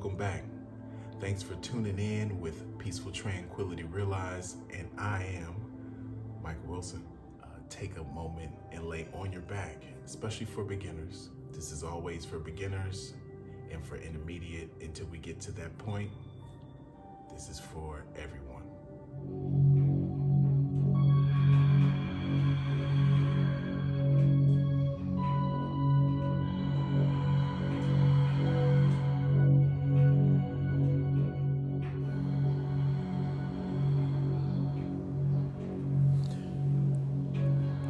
welcome back. Thanks for tuning in with Peaceful Tranquility Realized, and I am Mike Wilson. Take a moment and lay on your back, especially for beginners. This is always for beginners and for intermediate until we get to that point. This is for everyone.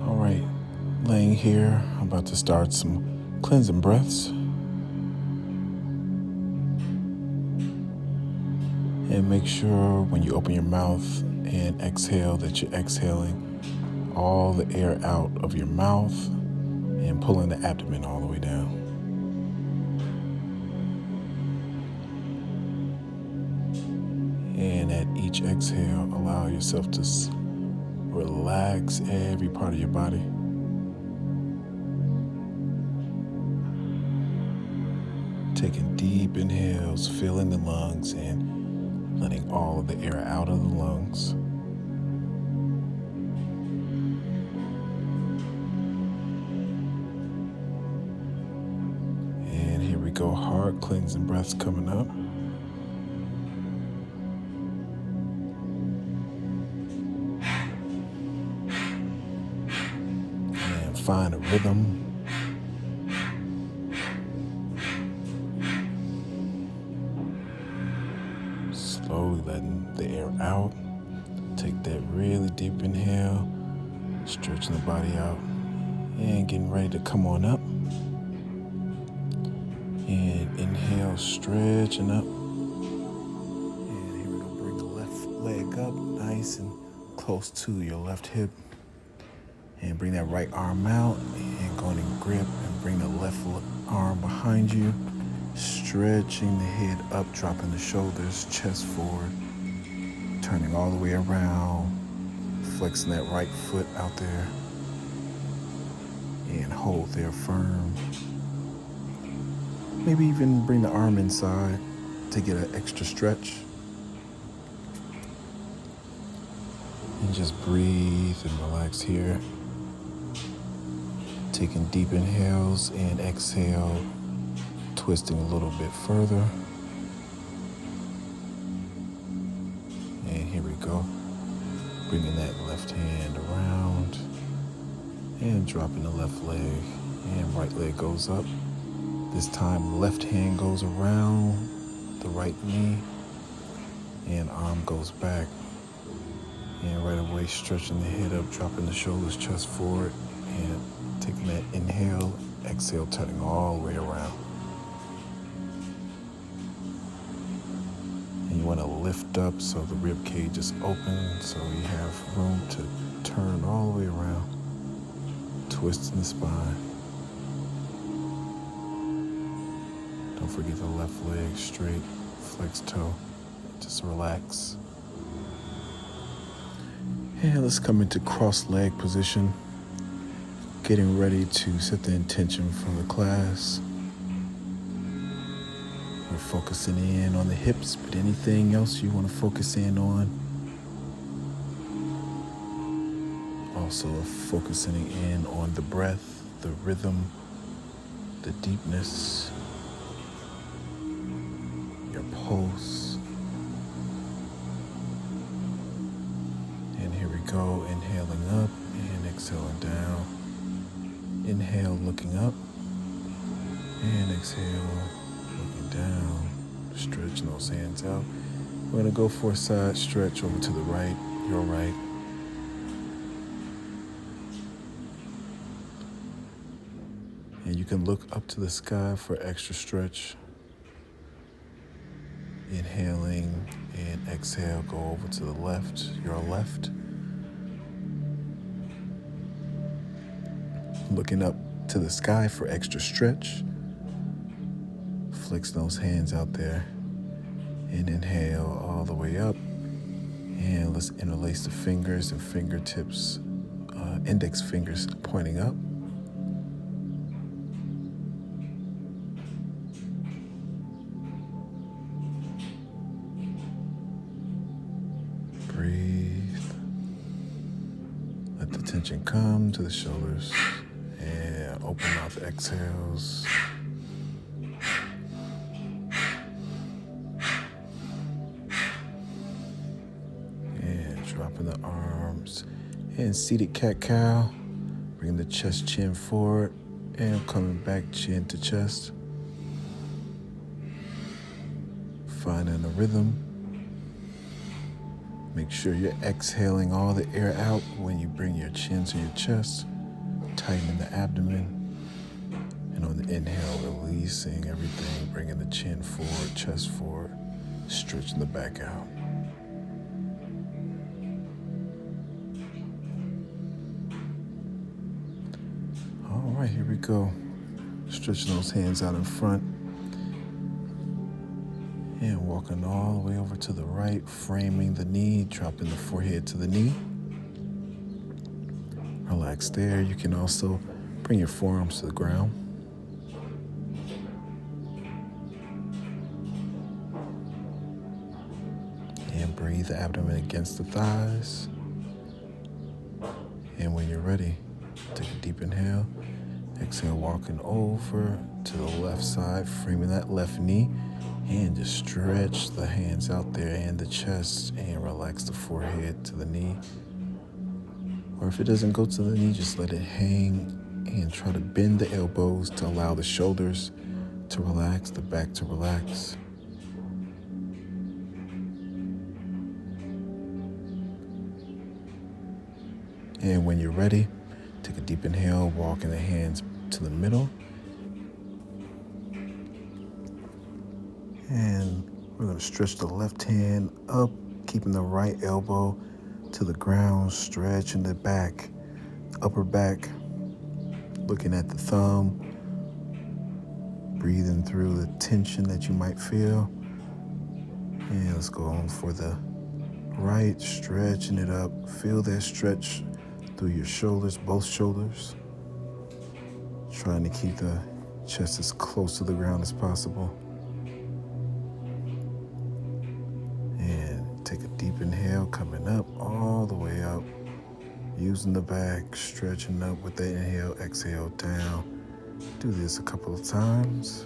All right, laying here, I'm about to start some cleansing breaths. And make sure when you open your mouth and exhale that you're exhaling all the air out of your mouth and pulling the abdomen all the way down. And at each exhale, allow yourself to relax every part of your body. Taking deep inhales, filling the lungs and letting all of the air out of the lungs. And here we go, hard cleansing breaths coming up. And find a rhythm. Slowly letting the air out. Take that really deep inhale, stretching the body out, and getting ready to come on up. And inhale, stretching up. And here we go, bring the left leg up, nice and close to your left hip. And bring that right arm out, and go and grip, and bring the left arm behind you. Stretching the head up, dropping the shoulders, chest forward, turning all the way around, flexing that right foot out there, and hold there firm. Maybe even bring the arm inside to get an extra stretch. And just breathe and relax here. Taking deep inhales and exhale, twisting a little bit further. And here we go. Bringing that left hand around and dropping the left leg, and right leg goes up. This time left hand goes around the right knee and arm goes back. And right away stretching the head up, dropping the shoulders, chest forward, and taking that inhale, exhale, turning all the way around. And you want to lift up so the rib cage is open, so you have room to turn all the way around, twisting the spine. Don't forget the left leg straight, flex toe, just relax. And let's come into cross leg position, getting ready to set the intention for the class. We're focusing in on the hips, but anything else you want to focus in on. Also focusing in on the breath, the rhythm, the deepness, your pulse. And here we go, inhaling up and exhaling down. Inhale, looking up, and exhale, looking down, stretching those hands out. We're gonna go for a side stretch over to the right, your right. And you can look up to the sky for extra stretch. Inhaling and exhale, go over to the left, your left. Looking up to the sky for extra stretch. Flex those hands out there. And inhale all the way up. And let's interlace the fingers and fingertips, index fingers pointing up. come to the shoulders. And open mouth exhales. And dropping the arms. And seated cat-cow. Bring the chest chin forward. And coming back chin to chest. Finding a rhythm. Make sure you're exhaling all the air out when you bring your chin to your chest. Tightening the abdomen. And on the inhale, releasing everything, bringing the chin forward, chest forward, stretching the back out. All right, here we go. Stretching those hands out in front. And walking all the way over to the right, framing the knee, dropping the forehead to the knee. Relax there. You can also bring your forearms to the ground. And breathe the abdomen against the thighs. And when you're ready, take a deep inhale. Exhale, walking over to the left side, framing that left knee. And just stretch the hands out there and the chest and relax the forehead to the knee. Or if it doesn't go to the knee, just let it hang and try to bend the elbows to allow the shoulders to relax, the back to relax. And when you're ready, take a deep inhale, walking the hands to the middle. And we're going to stretch the left hand up, keeping the right elbow to the ground, stretching the back, upper back, looking at the thumb, breathing through the tension that you might feel. And let's go on for the right, stretching it up. Feel that stretch through your shoulders, both shoulders. Trying to keep the chest as close to the ground as possible. Take a deep inhale, coming up, all the way up. Using the back, stretching up with the inhale, exhale down. Do this a couple of times.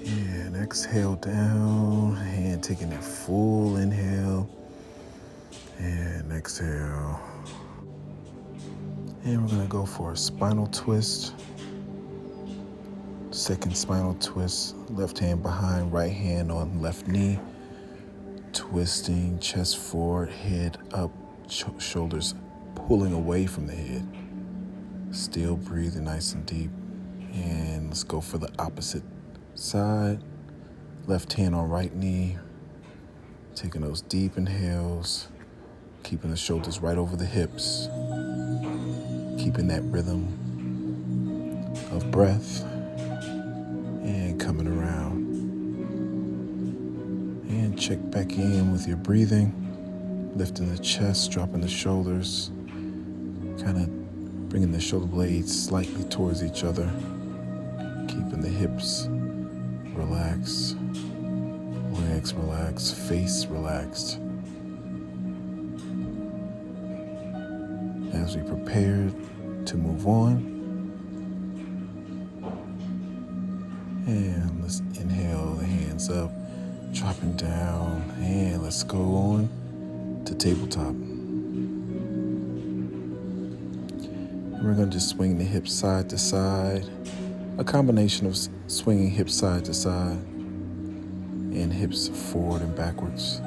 And exhale down, and taking that full inhale. And exhale. And we're gonna go for a spinal twist. Second spinal twist, left hand behind, right hand on left knee. Twisting, chest forward, head up, shoulders pulling away from the head. Still breathing nice and deep. And let's go for the opposite side. Left hand on right knee. Taking those deep inhales. Keeping the shoulders right over the hips. Keeping that rhythm of breath. And coming around. And check back in with your breathing. Lifting the chest, dropping the shoulders. Kind of bringing the shoulder blades slightly towards each other. Keeping the hips relaxed. Legs relaxed. Face relaxed. As we prepare to move on. And let's inhale the hands up, dropping down, and let's go on to tabletop. And we're going to just swing the hips side to side, a combination of swinging hips side to side and hips forward and backwards.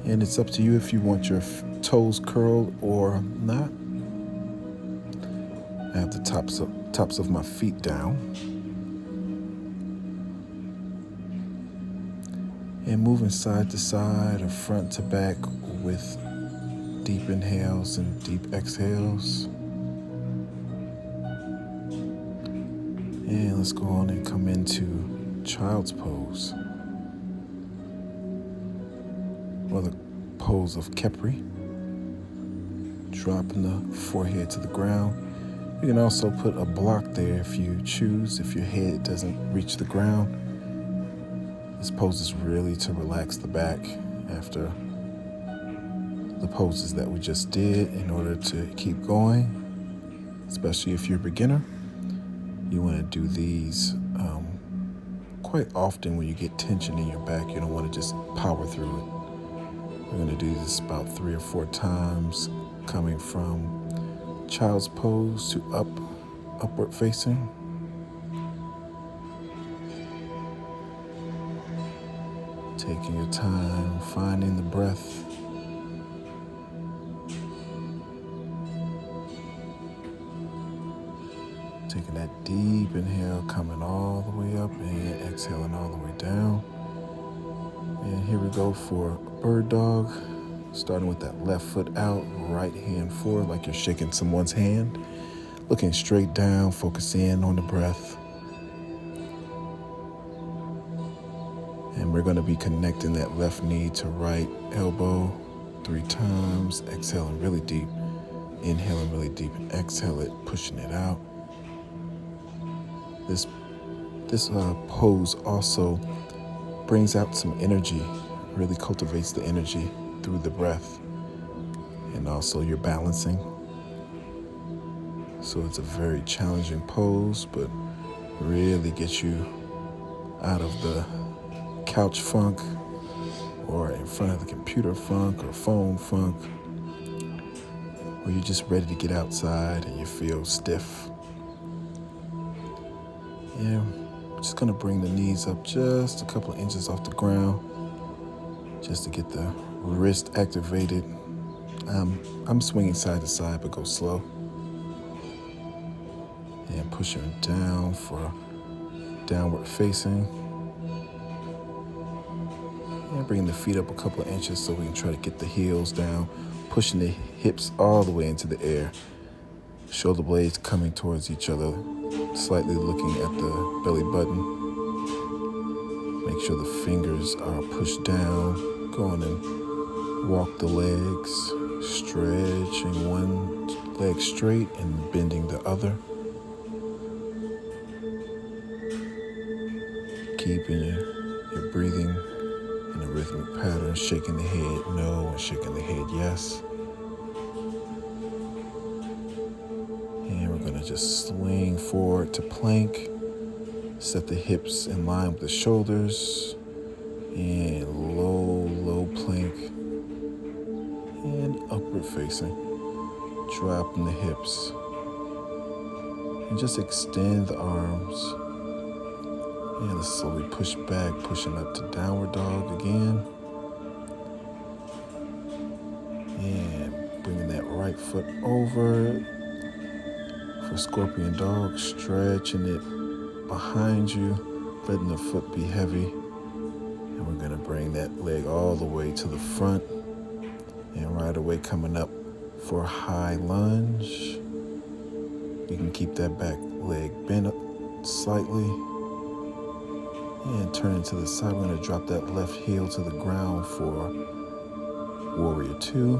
And it's up to you if you want your toes curled or not. I have the tops of my feet down. And moving side to side or front to back with deep inhales and deep exhales. And let's go on and come into child's pose. Or the pose of KHEPRI. Dropping the forehead to the ground. You can also put a block there if you choose, if your head doesn't reach the ground. This pose is really to relax the back after the poses that we just did in order to keep going, especially if you're a beginner. You want to do these quite often when you get tension in your back. You don't want to just power through it. We're going to do this about 3 or 4 times, coming from child's pose to upward facing. Taking your time, finding the breath. Taking that deep inhale, coming all the way up, and exhaling all the way down. And here we go for bird dog. Starting with that left foot out, right hand forward like you're shaking someone's hand. Looking straight down, focus in on the breath. And we're going to be connecting that left knee to right elbow 3 times. Exhaling really deep. Inhaling really deep and exhale it, pushing it out. This pose also brings out some energy, really cultivates the energy through the breath. And also you're balancing. So it's a very challenging pose, but really gets you out of the couch funk or in front of the computer funk or phone funk, where you're just ready to get outside and you feel stiff. Yeah, I'm just gonna bring the knees up just a couple of inches off the ground, just to get the wrist activated. I'm swinging side to side, but go slow. And pushing down for downward facing. And bringing the feet up a couple of inches so we can try to get the heels down, pushing the hips all the way into the air. Shoulder blades coming towards each other, slightly looking at the belly button. Make sure the fingers are pushed down. Go on and walk the legs, stretching one leg straight and bending the other. Keeping your breathing in a rhythmic pattern, shaking the head no and shaking the head yes. And we're going to just swing forward to plank. Set the hips in line with the shoulders. And low plank. And upward facing. Dropping the hips. And just extend the arms. And slowly push back, pushing up to downward dog again. And bringing that right foot over for scorpion dog, stretching it behind you, letting the foot be heavy. And we're gonna bring that leg all the way to the front. And right away coming up for a high lunge. You can keep that back leg bent up slightly. And turning to the side, we're going to drop that left heel to the ground for Warrior 2.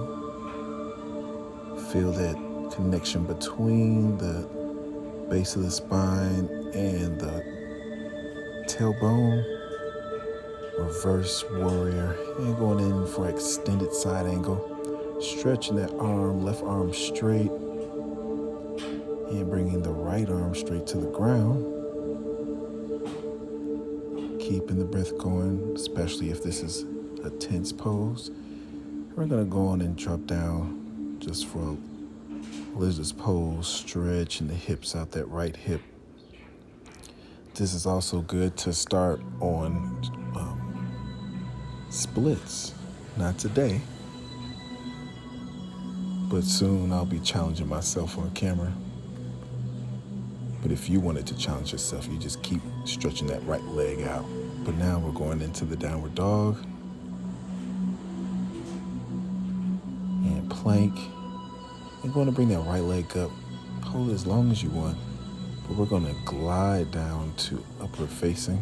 Feel that connection between the base of the spine and the tailbone. Reverse Warrior. And going in for extended side angle. Stretching that arm, left arm straight. And bringing the right arm straight to the ground. Keeping the breath going, especially if this is a tense pose. We're going to go on and drop down just for a lizard's pose, stretching the hips out, that right hip. This is also good to start on splits. Not today, but soon I'll be challenging myself on camera. But if you wanted to challenge yourself, you just keep stretching that right leg out. But now we're going into the downward dog. And plank. You're going to bring that right leg up. Hold it as long as you want. But we're going to glide down to upward facing.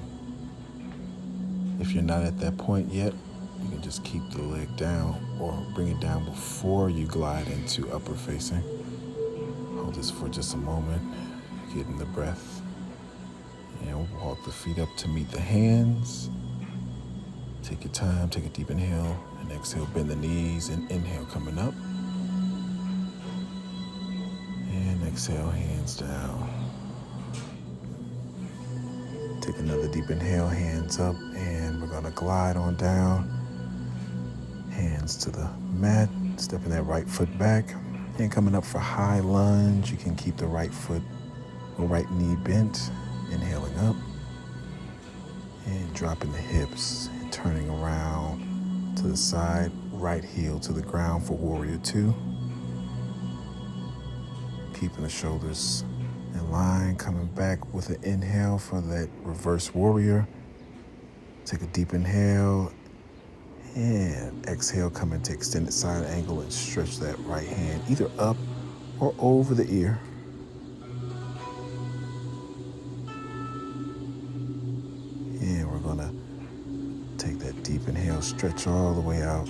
If you're not at that point yet, you can just keep the leg down or bring it down before you glide into upward facing. Hold this for just a moment. Getting the breath. And walk the feet up to meet the hands. Take your time, take a deep inhale and exhale, bend the knees and inhale coming up. And exhale, hands down. Take another deep inhale, hands up, and we're gonna glide on down. Hands to the mat, stepping that right foot back. And coming up for high lunge, you can keep the right foot or right knee bent, inhaling up. And dropping the hips and turning around to the side, right heel to the ground for warrior two. Keeping the shoulders in line, coming back with an inhale for that reverse warrior. Take a deep inhale and exhale, come into extended side angle and stretch that right hand either up or over the ear. And we're gonna take that deep inhale, stretch all the way out.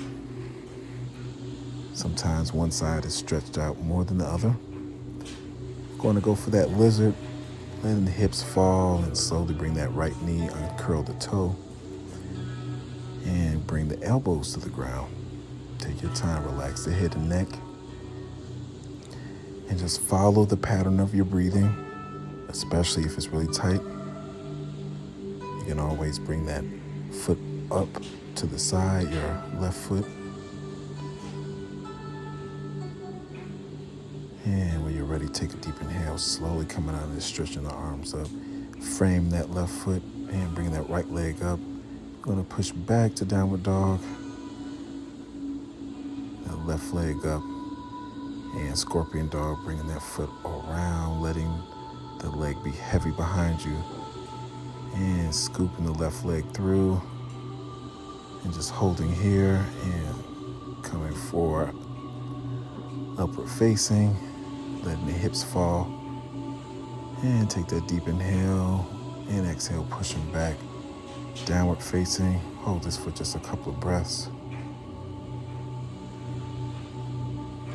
Sometimes one side is stretched out more than the other. Going to go for that lizard, letting the hips fall and slowly bring that right knee, uncurl the toe, and bring the elbows to the ground. Take your time, relax the head and neck, and just follow the pattern of your breathing, especially if it's really tight. You can always bring that foot up to the side, your left foot. And when you're ready, take a deep inhale, slowly coming out and stretching the arms up. Frame that left foot and bring that right leg up. Gonna push back to downward dog. That left leg up. And scorpion dog, bringing that foot around, letting the leg be heavy behind you. And scooping the left leg through. And just holding here and coming forward. Upward facing. Letting the hips fall. And take that deep inhale and exhale, pushing back. Downward facing. Hold this for just a couple of breaths.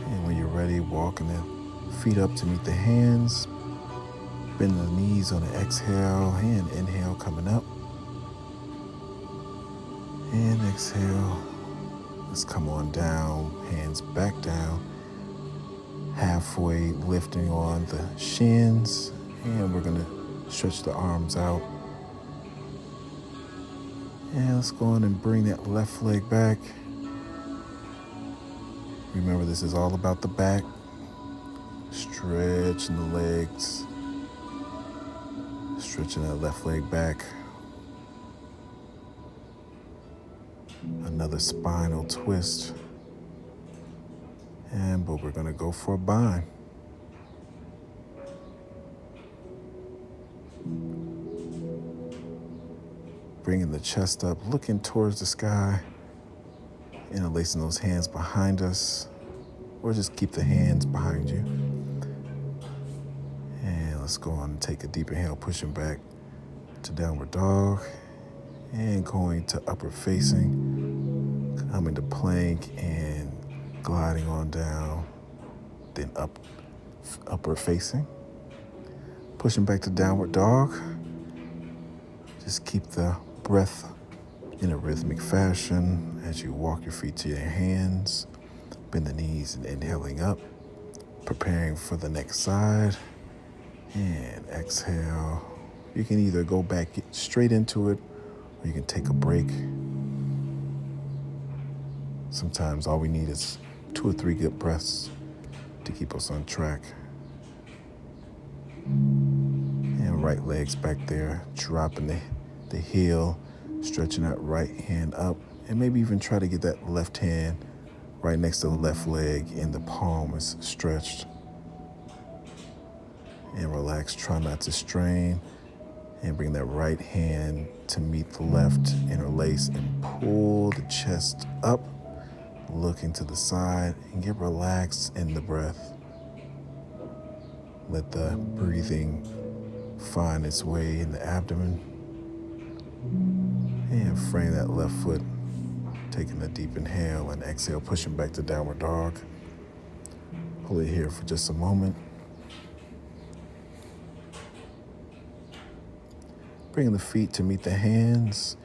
And when you're ready, walking the feet up to meet the hands. Bend the knees on the exhale and inhale coming up. And exhale. Let's come on down, hands back down. Halfway lifting on the shins. And we're gonna stretch the arms out. And let's go on and bring that left leg back. Remember, this is all about the back. Stretching the legs. Stretching that left leg back. Another spinal twist. But we're gonna go for a bind. Bringing the chest up, looking towards the sky. Interlacing those hands behind us. Or just keep the hands behind you. And let's go on and take a deep inhale, pushing back to downward dog. And going to upward facing. Coming to plank and gliding on down. Then upward facing. Pushing back to downward dog. Just keep the breath in a rhythmic fashion as you walk your feet to your hands. Bend the knees and inhaling up. Preparing for the next side. And exhale. You can either go back straight into it or you can take a break. Sometimes all we need is 2 or 3 good breaths to keep us on track. And right leg's back there, dropping the heel, stretching that right hand up, and maybe even try to get that left hand right next to the left leg and the palm is stretched. And relax, try not to strain, and bring that right hand to meet the left, interlace and pull the chest up. Looking to the side and get relaxed in the breath. Let the breathing find its way in the abdomen. And frame that left foot, taking a deep inhale and exhale, pushing back to downward dog. Hold it here for just a moment. Bringing the feet to meet the hands.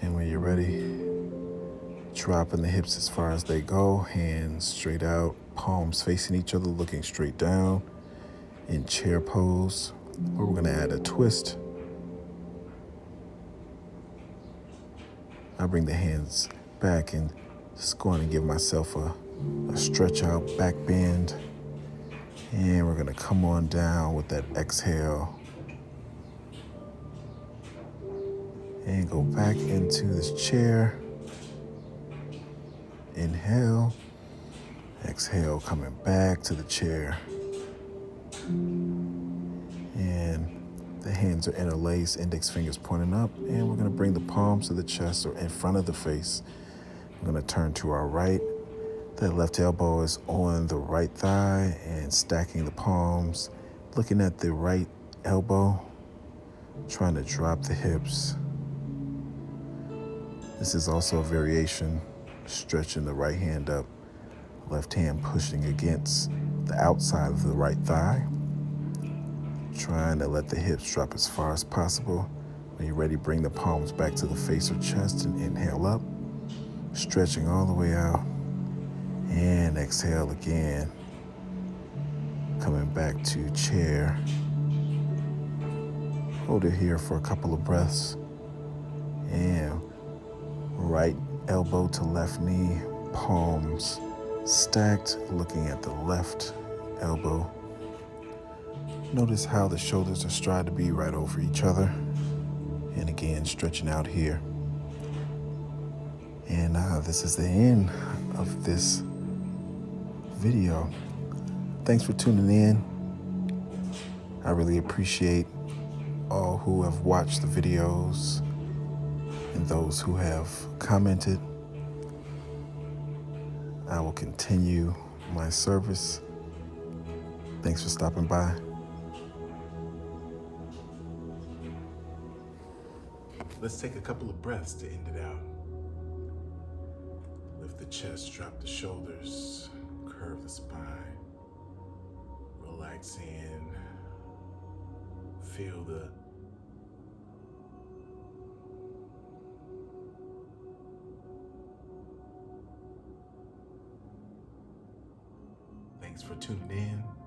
And when you're ready, dropping the hips as far as they go, hands straight out, palms facing each other, looking straight down in chair pose, where we're going to add a twist. I bring the hands back and just going to give myself a stretch out back bend. And we're going to come on down with that exhale and go back into this chair. Inhale, exhale, coming back to the chair. And the hands are interlaced, index fingers pointing up, and we're going to bring the palms to the chest or in front of the face. We're going to turn to our right. That left elbow is on the right thigh and stacking the palms, looking at the right elbow, trying to drop the hips. This is also a variation, stretching the right hand up, left hand pushing against the outside of the right thigh, trying to let the hips drop as far as possible. When you're ready, bring the palms back to the face or chest and inhale up, stretching all the way out. And exhale again, coming back to chair. Hold it here for a couple of breaths. And right elbow to left knee, palms stacked, looking at the left elbow. Notice how the shoulders are strived to be right over each other. And again, stretching out here. And this is the end of this video. Thanks for tuning in. I really appreciate all who have watched the videos and those who have commented. I will continue my service. Thanks for stopping by. Let's take a couple of breaths to end it out. Lift the chest, drop the shoulders, curve the spine, relax in, feel the Thanks for tuning in.